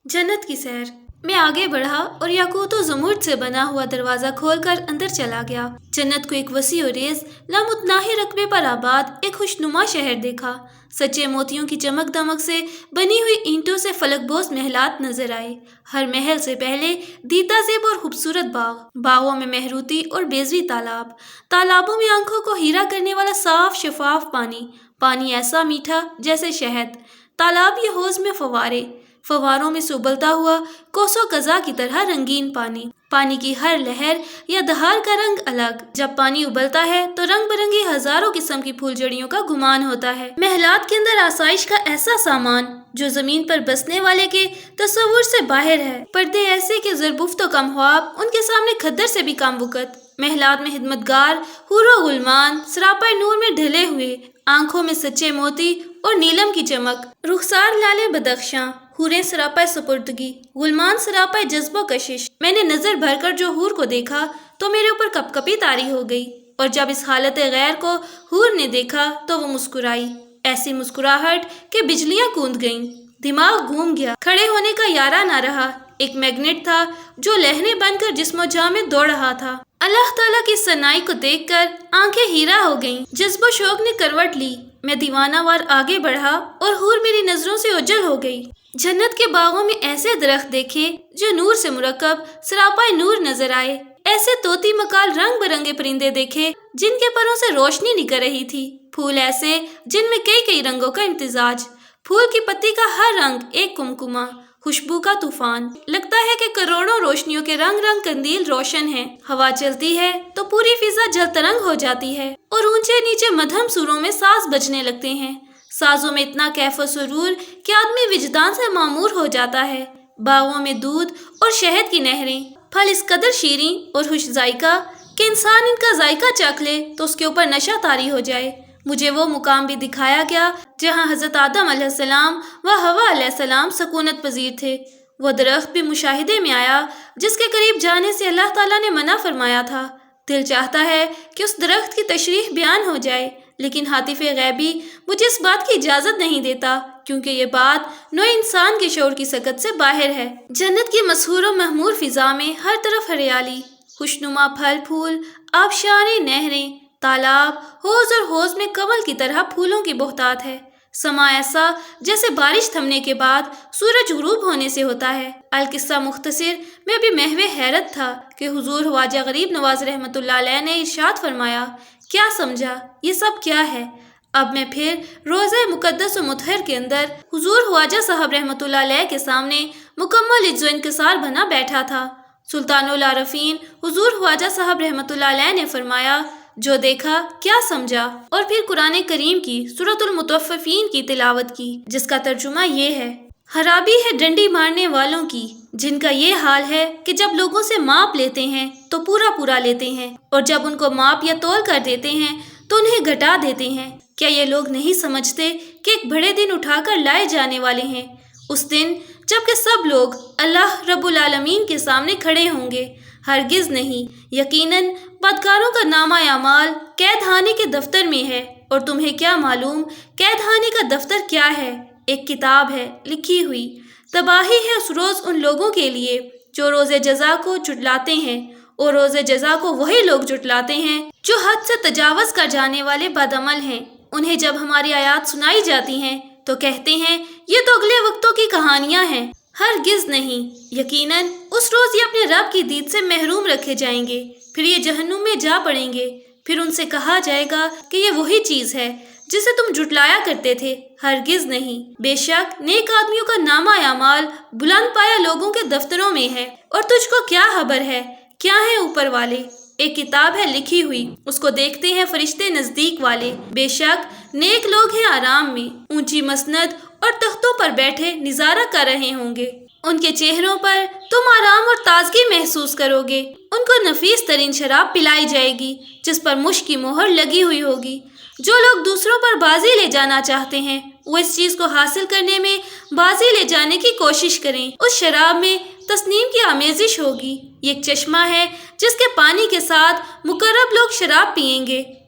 جنت کی سیر میں آگے بڑھا اور یاقوت و زمرد سے بنا ہوا دروازہ کھول کر اندر چلا گیا۔ جنت کو ایک وسیع و ریز لامتناہی رقبے پر آباد ایک خوشنما شہر دیکھا۔ سچے موتیوں کی چمک دمک سے بنی ہوئی اینٹوں سے فلک بوس محلات نظر آئے۔ ہر محل سے پہلے دیتا زیب اور خوبصورت باغ، باغوں میں مہروتی اور بیضوی تالاب، تالابوں میں آنکھوں کو ہیرا کرنے والا صاف شفاف پانی، پانی ایسا میٹھا جیسے شہد، تالاب یا حوض میں فوارے، فواروں میں سے ابلتا ہوا کوسو قزا کی طرح رنگین پانی، پانی کی ہر لہر یا دھار کا رنگ الگ۔ جب پانی ابلتا ہے تو رنگ برنگی ہزاروں قسم کی پھول جڑیوں کا گمان ہوتا ہے۔ محلات کے اندر آسائش کا ایسا سامان جو زمین پر بسنے والے کے تصور سے باہر ہے، پردے ایسے کہ زربفت و کم خواب ان کے سامنے کھدر سے بھی کم وقت۔ محلات میں خدمتگار حور و غلمان سراپا نور میں ڈھلے ہوئے، آنکھوں میں سچے موتی اور نیلم کی چمک، رخسار لالے بدخشاں، حوریں سراپا سپردگی، غلمان سراپا جذب و کشش۔ میں نے نظر بھر کر جو حور کو دیکھا تو میرے اوپر کپ کپی طاری ہو گئی، اور جب اس حالت غیر کو حور نے دیکھا تو وہ مسکرائی، ایسی مسکراہٹ کہ بجلیاں کوند گئیں، دماغ گھوم گیا، کھڑے ہونے کا یارہ نہ رہا۔ ایک میگنیٹ تھا جو لہریں بن کر جسم و جاں میں دوڑ رہا تھا۔ اللہ تعالیٰ کی صنائی کو دیکھ کر آنکھیں ہیرا ہو گئیں، جذب و شوق نے کروٹ لی۔ میں دیوانہ وار آگے بڑھا اور حور میری نظروں سے اوجھل ہو گئی۔ جنت کے باغوں میں ایسے درخت دیکھے جو نور سے مرکب سراپا نور نظر آئے، ایسے طوطی مکال رنگ برنگے پرندے دیکھے جن کے پروں سے روشنی نکل رہی تھی، پھول ایسے جن میں کئی کئی رنگوں کا امتزاج، پھول کی پتی کا ہر رنگ ایک کمکمہ، خوشبو کا طوفان۔ لگتا ہے کہ کروڑوں روشنیوں کے رنگ رنگ قندیل روشن ہیں۔ ہوا چلتی ہے تو پوری فضا جل ترنگ ہو جاتی ہے اور اونچے نیچے مدھم سوروں میں ساز بجنے لگتے ہیں۔ سازوں میں اتنا کیف و سرور کہ آدمی وجدان سے معمور ہو جاتا ہے۔ باغوں میں دودھ اور شہد کی نہریں، پھل اس قدر شیریں اور خوش ذائقہ کہ انسان ان کا ذائقہ چکھ لے تو اس کے اوپر نشہ طاری ہو جائے۔ مجھے وہ مقام بھی دکھایا گیا جہاں حضرت آدم علیہ السلام و حوا علیہ السلام سکونت پذیر تھے۔ وہ درخت بھی مشاہدے میں آیا جس کے قریب جانے سے اللہ تعالیٰ نے منع فرمایا تھا۔ دل چاہتا ہے کہ اس درخت کی تشریح بیان ہو جائے، لیکن ہاتف غیبی مجھے اس بات کی اجازت نہیں دیتا کیونکہ یہ بات نوع انسان کے شعور کی سکت سے باہر ہے۔ جنت کی مسحور و مہمور فضا میں ہر طرف ہریالی، خوشنما پھل پھول، آبشاریں، نہریں، تالاب، حوض اور حوض میں کمل کی طرح پھولوں کی بہتات ہے۔ سما ایسا جیسے بارش تھمنے کے بعد سورج غروب ہونے سے ہوتا ہے۔ القصہ مختصر میں بھی محو حیرت تھا کہ حضور خواجہ غریب نواز رحمۃ اللہ علیہ نے ارشاد فرمایا، کیا سمجھا، یہ سب کیا ہے؟ اب میں پھر روضہ مقدس و مطہر کے اندر حضور خواجہ صاحب رحمۃ اللہ علیہ کے سامنے مکمل عجز و انکسار بنا بیٹھا تھا۔ سلطان العارفین حضور خواجہ صاحب رحمۃ اللہ علیہ نے فرمایا، جو دیکھا کیا سمجھا، اور پھر قرآن کریم کی سورۃ المطففین کی تلاوت کی جس کا ترجمہ یہ ہے، خرابی ہے ڈنڈی مارنے والوں کی جن کا یہ حال ہے کہ جب لوگوں سے ماپ لیتے ہیں تو پورا پورا لیتے ہیں، اور جب ان کو ماپ یا تول کر دیتے ہیں تو انہیں گھٹا دیتے ہیں۔ کیا یہ لوگ نہیں سمجھتے کہ ایک بڑے دن اٹھا کر لائے جانے والے ہیں، اس دن جب کہ سب لوگ اللہ رب العالمین کے سامنے کھڑے ہوں گے؟ ہرگز نہیں، یقیناً بدکاروں کا نامہ اعمال قید خانے کے دفتر میں ہے، اور تمہیں کیا معلوم قید خانے کا دفتر کیا ہے؟ ایک کتاب ہے لکھی ہوئی۔ تباہی ہے اس روز ان لوگوں کے لیے جو روز جزا کو جھٹلاتے ہیں، اور روز جزا کو وہی لوگ جھٹلاتے ہیں جو حد سے تجاوز کر جانے والے بدعمل ہیں۔ انہیں جب ہماری آیات سنائی جاتی ہیں تو کہتے ہیں یہ تو اگلے وقتوں کی کہانیاں ہیں۔ ہرگز نہیں، یقیناً اس روز یہ اپنے رب کی دید سے محروم رکھے جائیں گے، پھر یہ جہنم میں جا پڑیں گے، پھر ان سے کہا جائے گا کہ یہ وہی چیز ہے جسے تم جھٹلایا کرتے تھے۔ ہرگز نہیں، بے شک نیک آدمیوں کا نامہ اعمال بلند پایا لوگوں کے دفتروں میں ہے، اور تجھ کو کیا خبر ہے، کیا ہیں اوپر والے؟ ایک کتاب ہے لکھی ہوئی، اس کو دیکھتے ہیں فرشتے نزدیک والے، بے شک نیک لوگ ہیں آرام میں، اونچی مسند اور تختوں پر بیٹھے نظارہ کر رہے ہوں گے، ان کے چہروں پر تم آرام اور تازگی محسوس کرو گے، ان کو نفیس ترین شراب پلائی جائے گی جس پر مشک کی مہر لگی ہوئی ہوگی۔ جو لوگ دوسروں پر بازی لے جانا چاہتے ہیں وہ اس چیز کو حاصل کرنے میں بازی لے جانے کی کوشش کریں، اس شراب میں تسنیم کی آمیزش ہوگی۔ یہ ایک چشمہ ہے جس کے پانی کے ساتھ مقرب لوگ شراب پئیں گے،